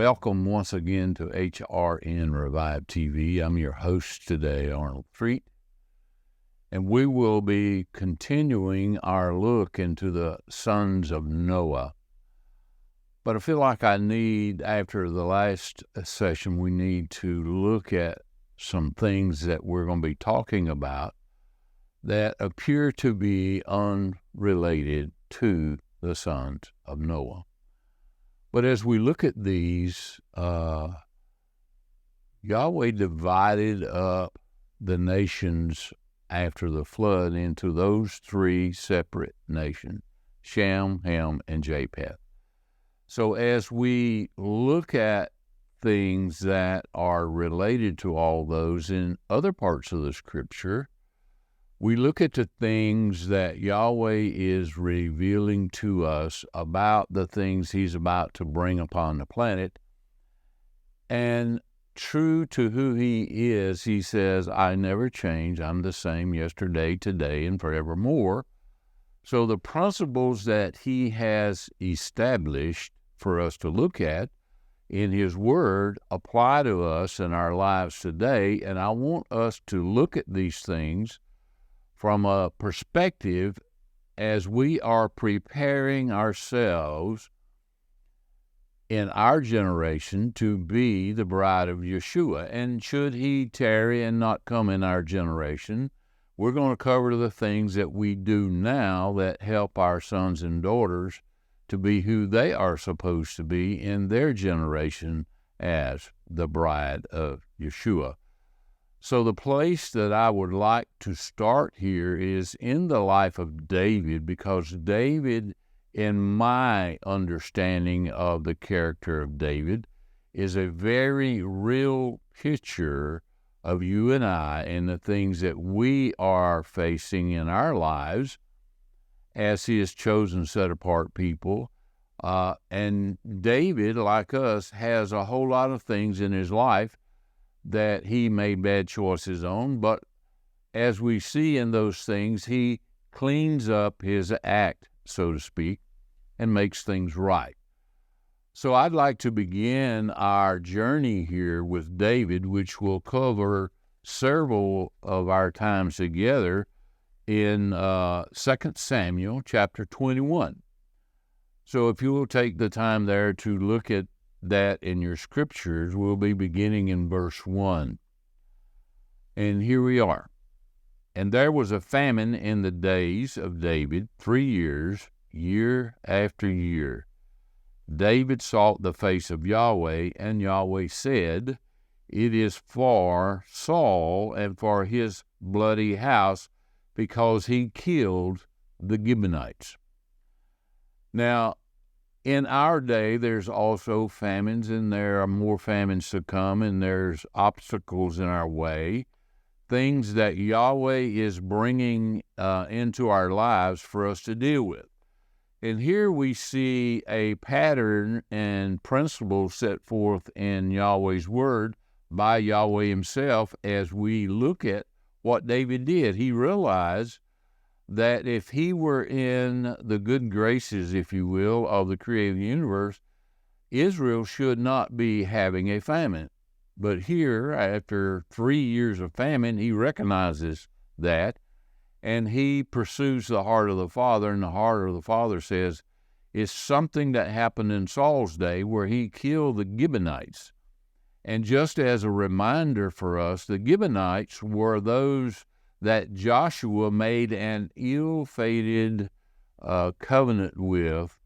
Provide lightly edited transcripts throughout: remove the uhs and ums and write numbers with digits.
Welcome once again to HRN Revive TV. I'm your host today, Arnold Threatt, and we will be continuing our look into the sons of Noah. But I feel like after the last session, we need to look at some things that we're going to be talking about that appear to be unrelated to the sons of Noah. But as we look at these, Yahweh divided up the nations after the flood into those three separate nations, Shem, Ham, and Japheth. So as we look at things that are related to all those in other parts of the Scripture, we look at the things that Yahweh is revealing to us about the things He's about to bring upon the planet. And true to who He is, He says, I never change. I'm the same yesterday, today, and forevermore. So the principles that He has established for us to look at in His Word apply to us in our lives today. And I want us to look at these things from a perspective as we are preparing ourselves in our generation to be the bride of Yeshua. And should He tarry and not come in our generation, we're going to cover the things that we do now that help our sons and daughters to be who they are supposed to be in their generation as the bride of Yeshua. So the place that I would like to start here is in the life of David, because David, in my understanding of the character of David, is a very real picture of you and I and the things that we are facing in our lives as His chosen, set-apart people. And David, like us, has a whole lot of things in his life that he made bad choices on, but as we see in those things, he cleans up his act, so to speak, and makes things right. So I'd like to begin our journey here with David, which will cover several of our times together in 2 Samuel chapter 21. So if you will take the time there to look at that in your scriptures, we'll be beginning in verse 1. And here we are. And there was a famine in the days of David 3 years, year after year. David sought the face of Yahweh, and Yahweh said, It is for Saul and for his bloody house, because he killed the Gibeonites. Now, in our day, there's also famines, and there are more famines to come, and there's obstacles in our way, things that Yahweh is bringing into our lives for us to deal with. And here we see a pattern and principle set forth in Yahweh's Word by Yahweh Himself as we look at what David did. He realized that if he were in the good graces, if you will, of the creative universe, Israel should not be having a famine. But here, after 3 years of famine, he recognizes that, and he pursues the heart of the Father, and the heart of the Father says, it's something that happened in Saul's day where he killed the Gibeonites. And just as a reminder for us, the Gibeonites were those that Joshua made an ill-fated covenant with,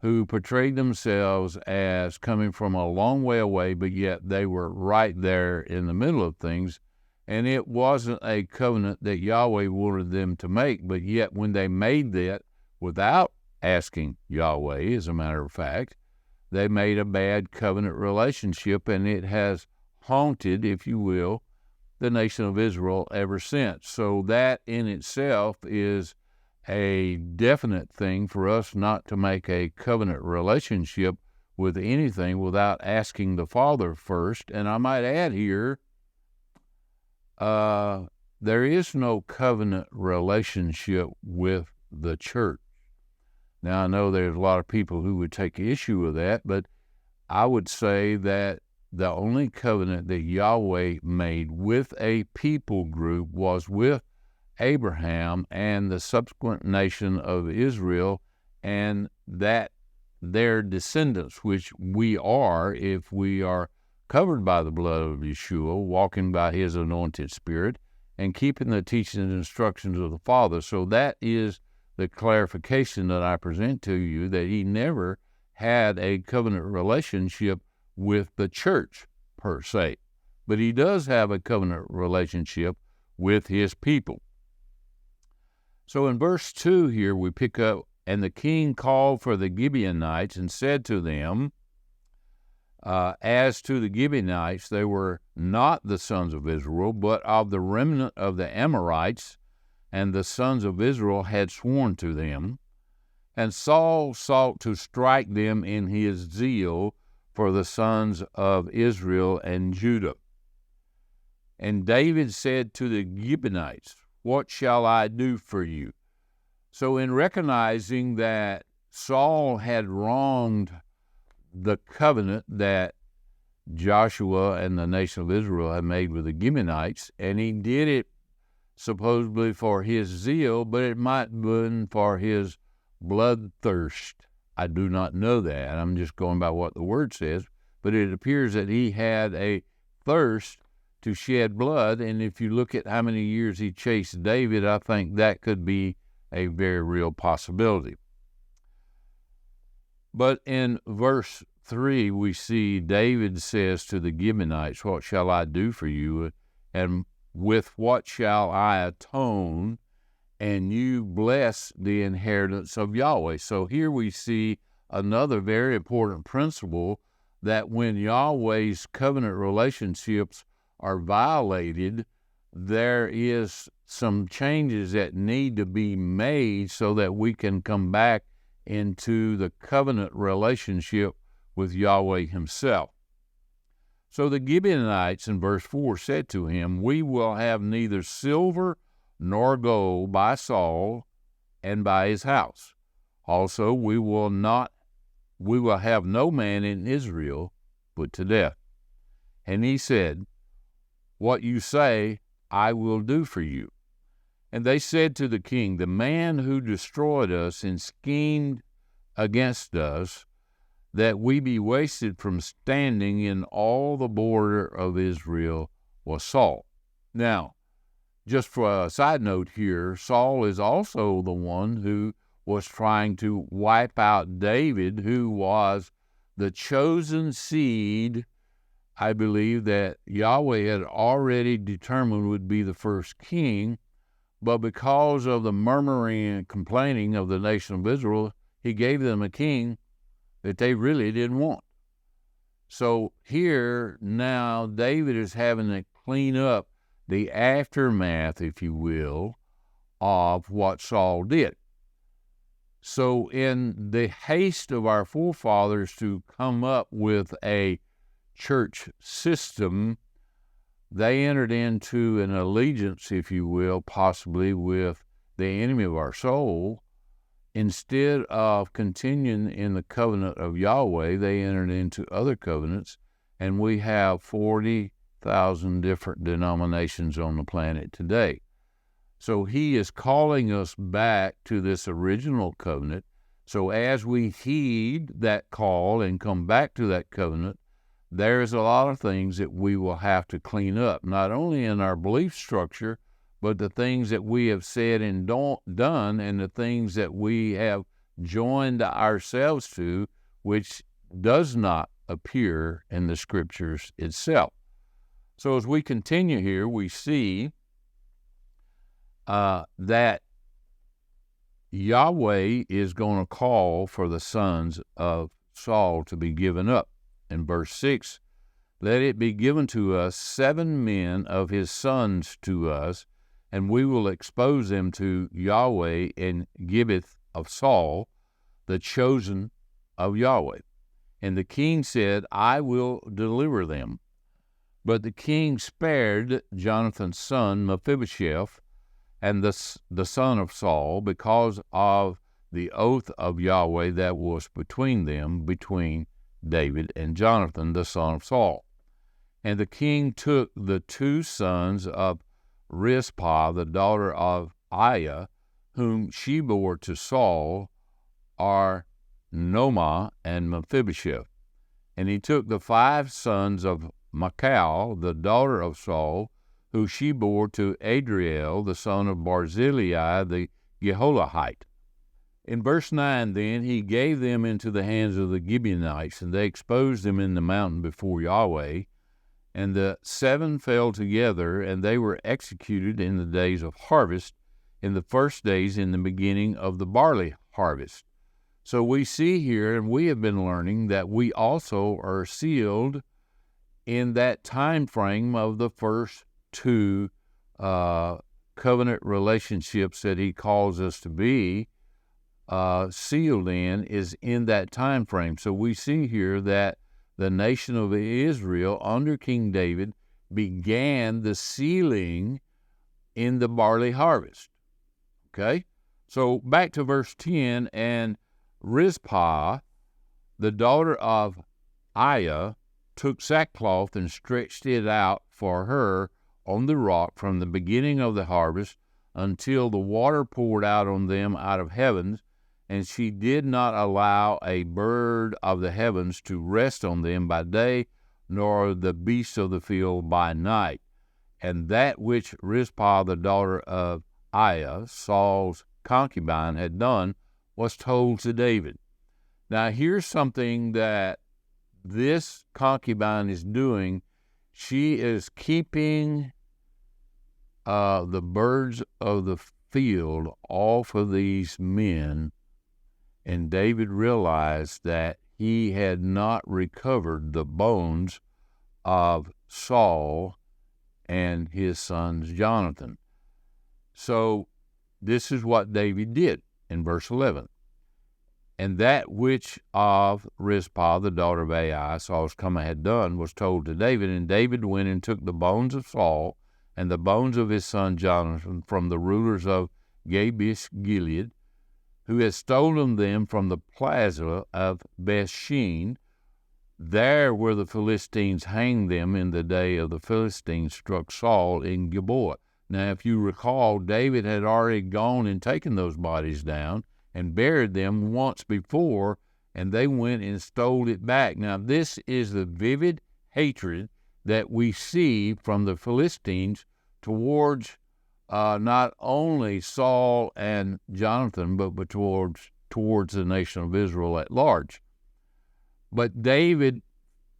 who portrayed themselves as coming from a long way away, but yet they were right there in the middle of things. And it wasn't a covenant that Yahweh wanted them to make, but yet when they made that without asking Yahweh, as a matter of fact, they made a bad covenant relationship, and it has haunted, if you will, the nation of Israel ever since. So that in itself is a definite thing for us not to make a covenant relationship with anything without asking the Father first. And I might add here, there is no covenant relationship with the church. Now, I know there's a lot of people who would take issue with that, but I would say that the only covenant that Yahweh made with a people group was with Abraham and the subsequent nation of Israel, and that their descendants, which we are, if we are covered by the blood of Yeshua, walking by his anointed spirit, and keeping the teachings and instructions of the Father. So that is the clarification that I present to you, that he never had a covenant relationship with the church per se, but he does have a covenant relationship with his people. So in verse 2 here we pick up, and the king called for the Gibeonites and said to them, as to the Gibeonites, they were not the sons of Israel, but of the remnant of the Amorites, and the sons of Israel had sworn to them. And Saul sought to strike them in his zeal for the sons of Israel and Judah. And David said to the Gibeonites, what shall I do for you? So in recognizing that Saul had wronged the covenant that Joshua and the nation of Israel had made with the Gibeonites, and he did it supposedly for his zeal, but it might have been for his bloodthirst. I do not know that. I'm just going by what the word says, but it appears that he had a thirst to shed blood, and if you look at how many years he chased David, I think that could be a very real possibility. But in verse 3, we see David says to the Gibeonites, what shall I do for you? And with what shall I atone? And you bless the inheritance of Yahweh. So here we see another very important principle, that when Yahweh's covenant relationships are violated, there is some changes that need to be made so that we can come back into the covenant relationship with Yahweh himself. So the Gibeonites in verse 4 said to him, we will have neither silver nor gold by Saul and by his house. Also we will have no man in Israel put to death. And he said, what you say I will do for you. And they said to the king, the man who destroyed us and schemed against us, that we be wasted from standing in all the border of Israel, was Saul. Now, just for a side note here, Saul is also the one who was trying to wipe out David, who was the chosen seed, I believe, that Yahweh had already determined would be the first king. But because of the murmuring and complaining of the nation of Israel, he gave them a king that they really didn't want. So here now David is having to clean up the aftermath, if you will, of what Saul did. So in the haste of our forefathers to come up with a church system, they entered into an allegiance, if you will, possibly with the enemy of our soul. Instead of continuing in the covenant of Yahweh, they entered into other covenants, and we have 40,000 different denominations on the planet today. So he is calling us back to this original covenant. So as we heed that call and come back to that covenant, there's a lot of things that we will have to clean up, not only in our belief structure, but the things that we have said and done, and the things that we have joined ourselves to, which does not appear in the scriptures itself. So as we continue here, we see that Yahweh is going to call for the sons of Saul to be given up. In verse 6, let it be given to us 7 men of his sons to us, and we will expose them to Yahweh in Gibeath of Saul, the chosen of Yahweh. And the king said, I will deliver them. But the king spared Jonathan's son Mephibosheth, and the son of Saul, because of the oath of Yahweh that was between them, between David and Jonathan, the son of Saul. And the king took the 2 sons of Rizpah, the daughter of Aiah, whom she bore to Saul, Nomah and Mephibosheth. And he took the 5 sons of Michal, the daughter of Saul, who she bore to Adriel, the son of Barzillai, the Geholahite. In verse 9, then, he gave them into the hands of the Gibeonites, and they exposed them in the mountain before Yahweh. And the 7 fell together, and they were executed in the days of harvest, in the first days in the beginning of the barley harvest. So we see here, and we have been learning, that we also are sealed in that time frame of the first 2 covenant relationships that he calls us to be sealed is in that time frame. So we see here that the nation of Israel under King David began the sealing in the barley harvest. Okay? So back to verse 10, and Rizpah, the daughter of Aiah, took sackcloth and stretched it out for her on the rock from the beginning of the harvest until the water poured out on them out of heavens, and she did not allow a bird of the heavens to rest on them by day, nor the beasts of the field by night. And that which Rizpah, the daughter of Aiah, Saul's concubine, had done was told to David. Now here's something that this concubine is doing. She is keeping the birds of the field off of these men, and David realized that he had not recovered the bones of Saul and his son Jonathan. So this is what David did in verse 11. And that which of Rizpah, the daughter of Aiah, Saul's comma, had done was told to David. And David went and took the bones of Saul and the bones of his son Jonathan from the rulers of Jabesh Gilead, who had stolen them from the plaza of Bethshean, there where the Philistines hanged them in the day of the Philistines struck Saul in Gilboa. Now, if you recall, David had already gone and taken those bodies down and buried them once before, and they went and stole it back. Now, this is the vivid hatred that we see from the Philistines towards not only Saul and Jonathan, but towards the nation of Israel at large. But David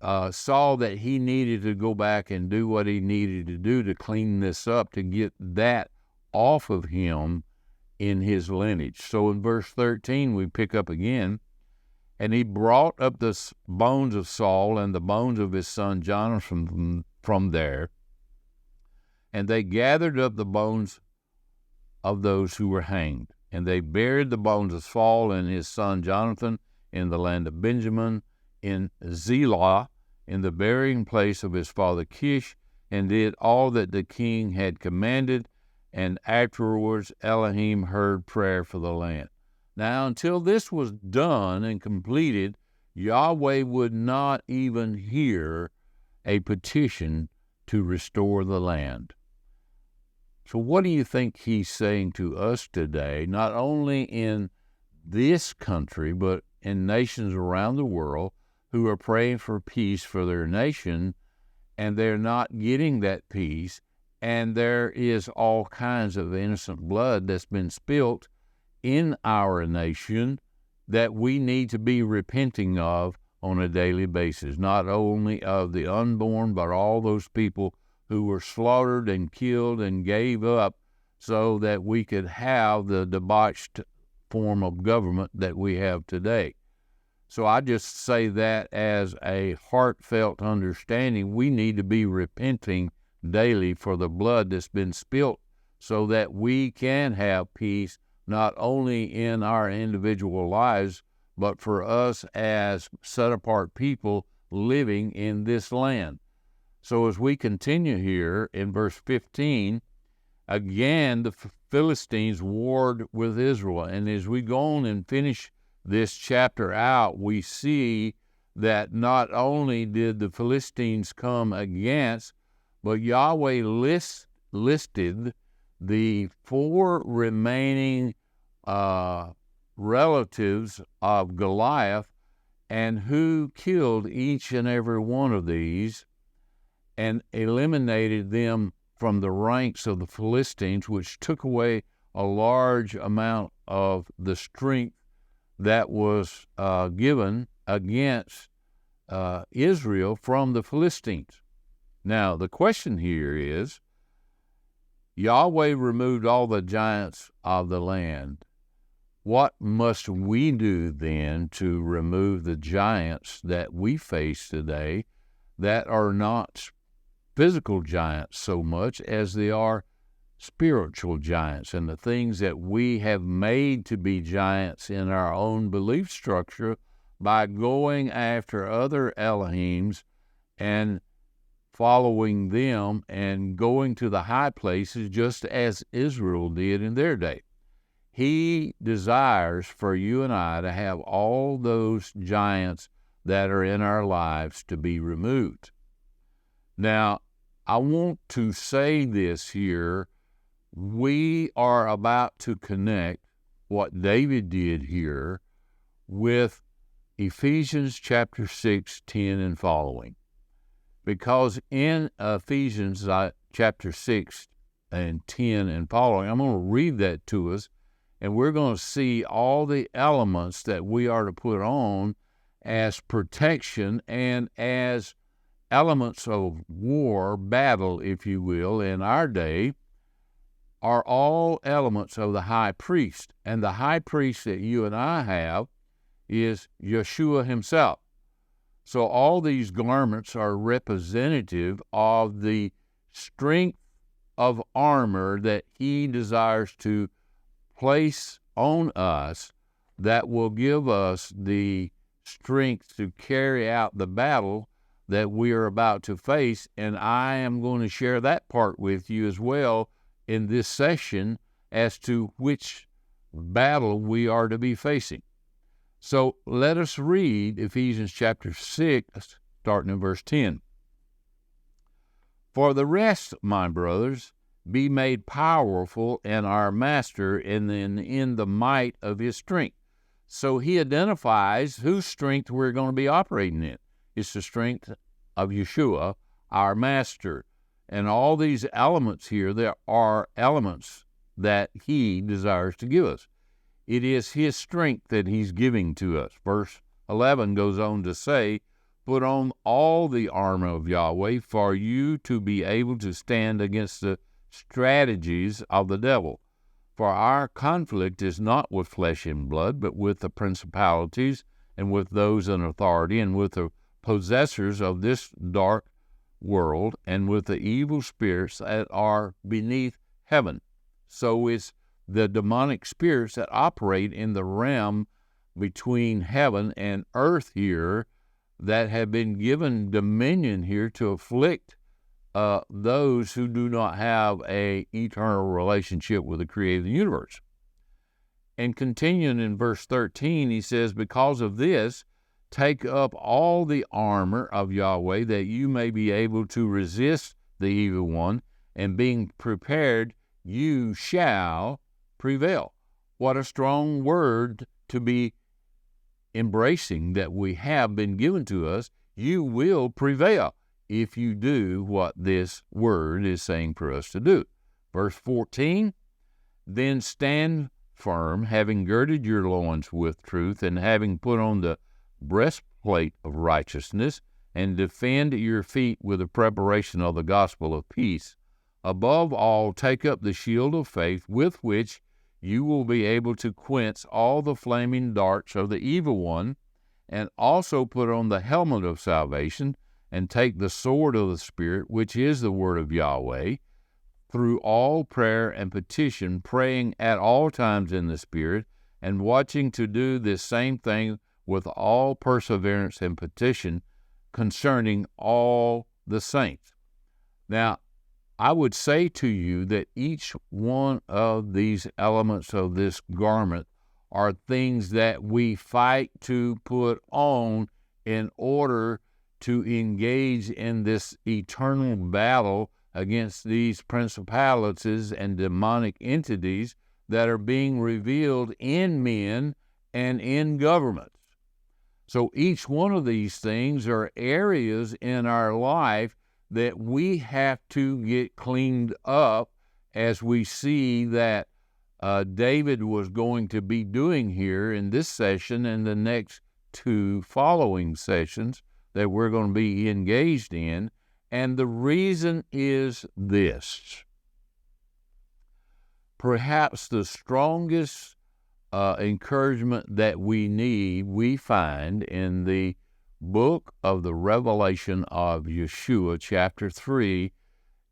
saw that he needed to go back and do what he needed to do to clean this up, to get that off of him in his lineage. So in verse 13, we pick up again, and he brought up the bones of Saul and the bones of his son Jonathan from there, and they gathered up the bones of those who were hanged, and they buried the bones of Saul and his son Jonathan in the land of Benjamin, in Zelah, in the burying place of his father Kish, and did all that the king had commanded. And afterwards Elohim heard prayer for the land. Now, until this was done and completed, Yahweh would not even hear a petition to restore the land. So what do you think he's saying to us today, not only in this country, but in nations around the world who are praying for peace for their nation, and they're not getting that peace, and there is all kinds of innocent blood that's been spilt in our nation that we need to be repenting of on a daily basis, not only of the unborn, but all those people who were slaughtered and killed and gave up so that we could have the debauched form of government that we have today. So I just say that as a heartfelt understanding. We need to be repenting daily for the blood that's been spilt so that we can have peace, not only in our individual lives, but for us as set-apart people living in this land. So as we continue here in verse 15, again, the Philistines warred with Israel. And as we go on and finish this chapter out, we see that not only did the Philistines come against, but Yahweh listed the 4 remaining relatives of Goliath and who killed each and every one of these and eliminated them from the ranks of the Philistines, which took away a large amount of the strength that was given against Israel from the Philistines. Now, the question here is, Yahweh removed all the giants of the land. What must we do then to remove the giants that we face today that are not physical giants so much as they are spiritual giants, and the things that we have made to be giants in our own belief structure by going after other Elohims and following them and going to the high places just as Israel did in their day. He desires for you and I to have all those giants that are in our lives to be removed. Now, I want to say this here. We are about to connect what David did here with Ephesians chapter 6, 10 and following. Because in Ephesians chapter 6 and 10 and following, I'm going to read that to us, and we're going to see all the elements that we are to put on as protection and as elements of war, battle, if you will, in our day, are all elements of the high priest. And the high priest that you and I have is Yeshua himself. So all these garments are representative of the strength of armor that he desires to place on us that will give us the strength to carry out the battle that we are about to face. And I am going to share that part with you as well in this session as to which battle we are to be facing. So let us read Ephesians chapter 6, starting in verse 10. For the rest, my brothers, be made powerful in our Master and in the might of his strength. So he identifies whose strength we're going to be operating in. It's the strength of Yeshua, our Master. And all these elements here, there are elements that he desires to give us. It is his strength that he's giving to us. Verse 11 goes on to say, put on all the armor of Yahweh for you to be able to stand against the strategies of the devil. For our conflict is not with flesh and blood, but with the principalities and with those in authority and with the possessors of this dark world and with the evil spirits that are beneath heaven. So it's the demonic spirits that operate in the realm between heaven and earth here that have been given dominion here to afflict those who do not have an eternal relationship with the creator of the universe. And continuing in verse 13, he says, because of this, take up all the armor of Yahweh that you may be able to resist the evil one, and being prepared, you shall prevail. What a strong word to be embracing that we have been given to us. You will prevail if you do what this word is saying for us to do. Verse 14, then stand firm, having girded your loins with truth, and having put on the breastplate of righteousness, and defend your feet with the preparation of the gospel of peace. Above all, take up the shield of faith, with which you will be able to quench all the flaming darts of the evil one, and also put on the helmet of salvation, and take the sword of the Spirit, which is the word of Yahweh, through all prayer and petition, praying at all times in the Spirit, and watching to do this same thing with all perseverance and petition concerning all the saints. Now, I would say to you that each one of these elements of this garment are things that we fight to put on in order to engage in this eternal battle against these principalities and demonic entities that are being revealed in men and in governments. So each one of these things are areas in our life that we have to get cleaned up, as we see that David was going to be doing here in this session and the next two following sessions that we're going to be engaged in. And the reason is this. Perhaps the strongest encouragement that we need, we find in the book of the Revelation of Yeshua, chapter 3,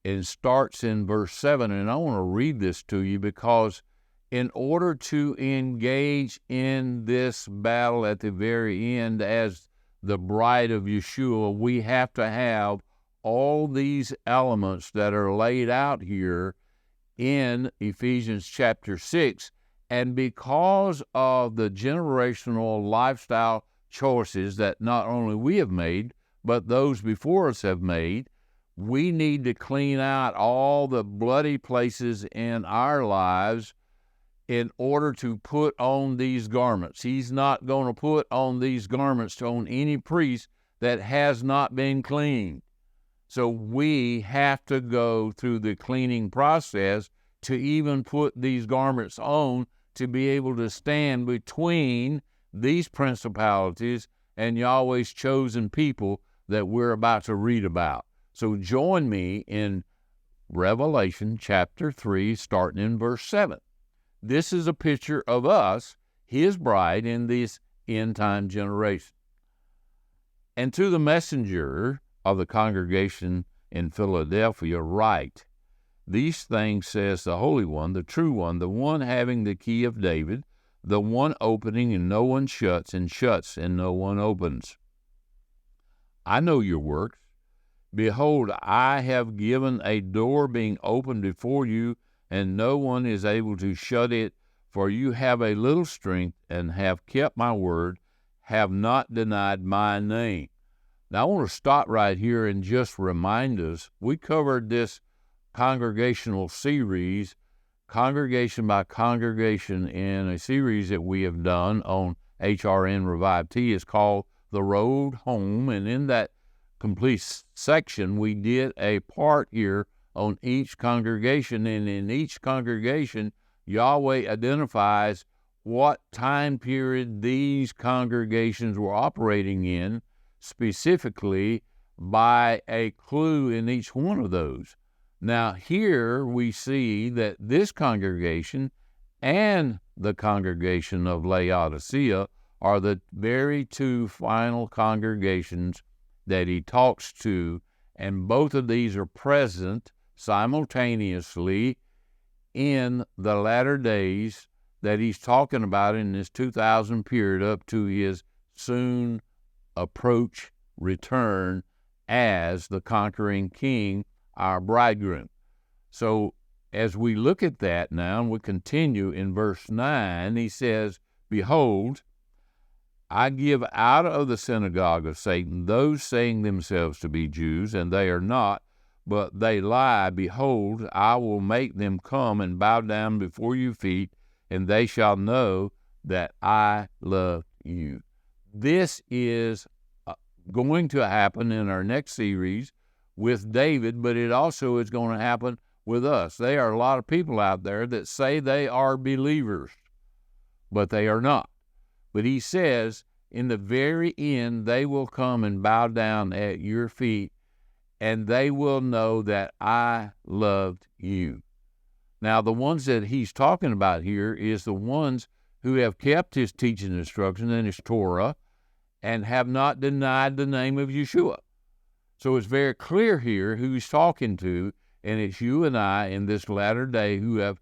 and starts in verse 7. And I want to read this to you because in order to engage in this battle at the very end as the bride of Yeshua, we have to have all these elements that are laid out here in Ephesians chapter 6. And because of the generational lifestyle choices that not only we have made, but those before us have made, we need to clean out all the bloody places in our lives in order to put on these garments. He's not going to put on these garments on any priest that has not been cleaned. So we have to go through the cleaning process to even put these garments on, to be able to stand between these principalities and Yahweh's chosen people that we're about to read about. So join me in Revelation chapter 3, starting in verse 7. This is a picture of us, his bride, in this end-time generation. And to the messenger of the congregation in Philadelphia write, these things says the Holy One, the true One, the one having the key of David, the one opening and no one shuts, and shuts and no one opens. I know your works. Behold, I have given a door being opened before you, and no one is able to shut it, for you have a little strength, and have kept my word, have not denied my name. Now I want to stop right here and just remind us, we covered this congregational series, congregation by congregation, in a series that we have done on HRN Revive T. It's called The Road Home, and in that complete section we did a part here on each congregation, and in each congregation Yahweh identifies what time period these congregations were operating in, specifically by a clue in each one of those. Now here we see that this congregation and the congregation of Laodicea are the very two final congregations that he talks to, and both of these are present simultaneously in the latter days that he's talking about in this 2000 period up to his soon approach return as the conquering king, our bridegroom. So as we look at that now, and we continue in verse 9, he says, behold, I give out of the synagogue of Satan those saying themselves to be Jews, and they are not, but they lie. Behold, I will make them come and bow down before your feet, and they shall know that I love you. This is going to happen in our next series with David, but it also is going to happen with us. There are a lot of people out there that say they are believers, but they are not. But he says, in the very end, they will come and bow down at your feet, and they will know that I loved you. Now, the ones that he's talking about here is the ones who have kept his teaching instruction and his Torah and have not denied the name of Yeshua. So it's very clear here who he's talking to, and it's you and I in this latter day who have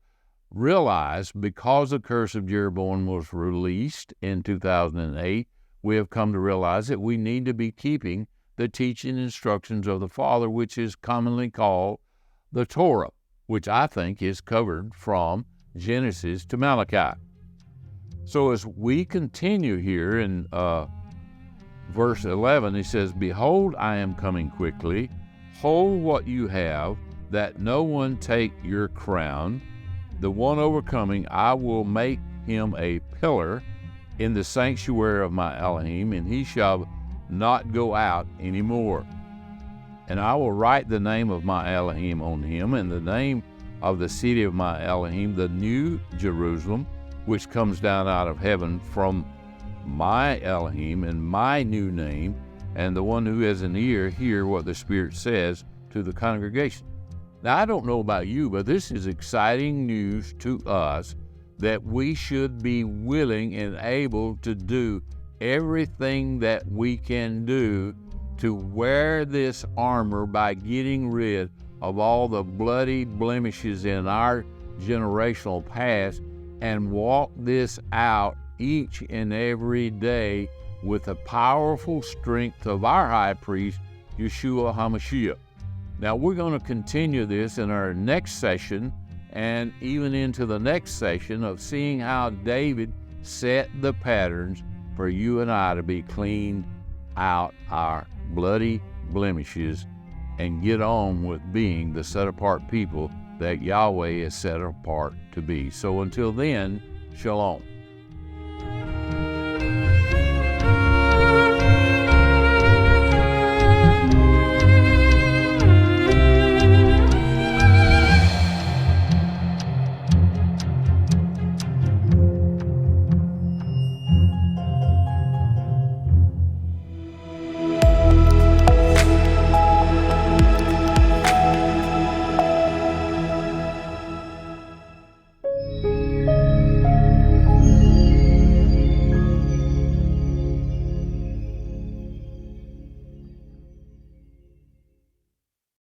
realized, because the curse of Jeroboam was released in 2008, we have come to realize that we need to be keeping the teaching instructions of the Father, which is commonly called the Torah, which I think is covered from Genesis to Malachi. So as we continue here in verse 11, he says, "Behold, I am coming quickly. Hold what you have, that no one take your crown. The one overcoming, I will make him a pillar in the sanctuary of my Elohim, and he shall not go out any more. And I will write the name of my Elohim on him, and the name of the city of my Elohim, the new Jerusalem, which comes down out of heaven from my Elohim, and my new name. And the one who has an ear, hear what the Spirit says to the congregation." Now, I don't know about you, but this is exciting news to us, that we should be willing and able to do everything that we can do to wear this armor by getting rid of all the bloody blemishes in our generational past, and walk this out each and every day with the powerful strength of our high priest, Yeshua HaMashiach. Now, we're going to continue this in our next session, and even into the next session, of seeing how David set the patterns for you and I to be cleaned out our bloody blemishes and get on with being the set-apart people that Yahweh is set apart to be. So until then, shalom.